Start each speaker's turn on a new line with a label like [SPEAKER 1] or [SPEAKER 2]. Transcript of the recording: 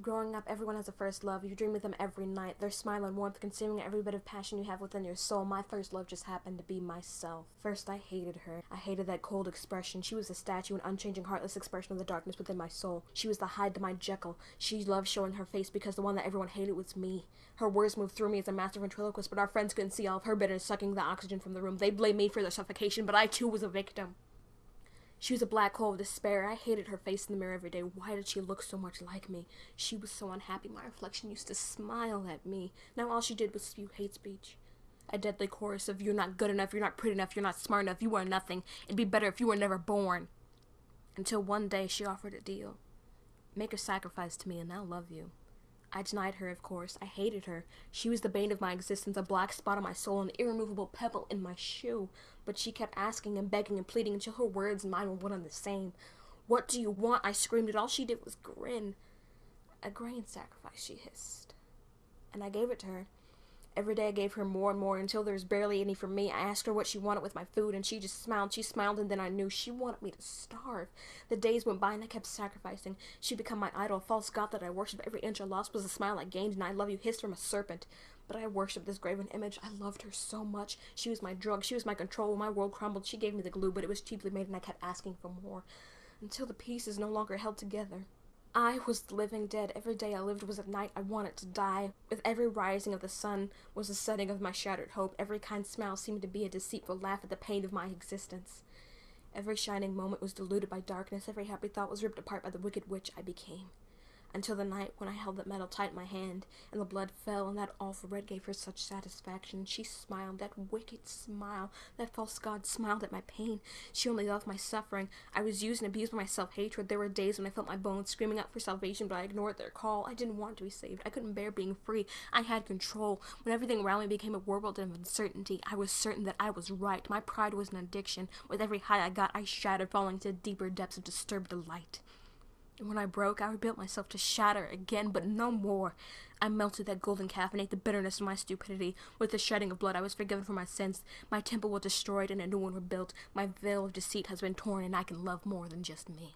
[SPEAKER 1] Growing up, everyone has a first love. You dream of them every night. Their smile and warmth consuming every bit of passion you have within your soul. My first love just happened to be myself. First, I hated her. I hated that cold expression. She was a statue, an unchanging, heartless expression of the darkness within my soul. She was the Hyde to my Jekyll. She loved showing her face because the one that everyone hated was me. Her words moved through me as a master ventriloquist, but our friends couldn't see all of her bitterness sucking the oxygen from the room. They blamed me for their suffocation, but I too was a victim. She was a black hole of despair. I hated her face in the mirror every day. Why did she look so much like me? She was so unhappy. My reflection used to smile at me. Now all she did was spew hate speech. A deadly chorus of, you're not good enough, you're not pretty enough, you're not smart enough, you are nothing. It'd be better if you were never born. Until one day she offered a deal. Make a sacrifice to me and I'll love you. I denied her, of course. I hated her. She was the bane of my existence, a black spot on my soul, an irremovable pebble in my shoe. But she kept asking and begging and pleading until her words and mine were one and the same. What do you want? I screamed, and all she did was grin. A grain sacrifice, she hissed. And I gave it to her. Every day I gave her more and more until there was barely any for me. I asked her what she wanted with my food, and she just smiled. She smiled, and then I knew she wanted me to starve. The days went by, and I kept sacrificing. She'd become my idol, a false god that I worshipped. Every inch I lost was a smile I gained, and I love you hissed from a serpent. But I worshipped this graven image. I loved her so much. She was my drug. She was my control. My world crumbled. She gave me the glue, but it was cheaply made, and I kept asking for more. Until the pieces no longer held together. I was the living dead. Every day I lived was a night I wanted to die. With every rising of the sun was the setting of my shattered hope. Every kind smile seemed to be a deceitful laugh at the pain of my existence. Every shining moment was diluted by darkness. Every happy thought was ripped apart by the wicked witch I became. Until the night when I held that metal tight in my hand, and the blood fell, and that awful red gave her such satisfaction. She smiled, that wicked smile. That false god smiled at my pain. She only loved my suffering. I was used and abused by my self-hatred. There were days when I felt my bones screaming out for salvation, but I ignored their call. I didn't want to be saved. I couldn't bear being free. I had control. When everything around me became a whirlwind of uncertainty, I was certain that I was right. My pride was an addiction. With every high I got, I shattered, falling to deeper depths of disturbed delight. And when I broke, I rebuilt myself to shatter again, but no more. I melted that golden calf and ate the bitterness of my stupidity. With the shedding of blood, I was forgiven for my sins. My temple was destroyed and a new one rebuilt. My veil of deceit has been torn, and I can love more than just me.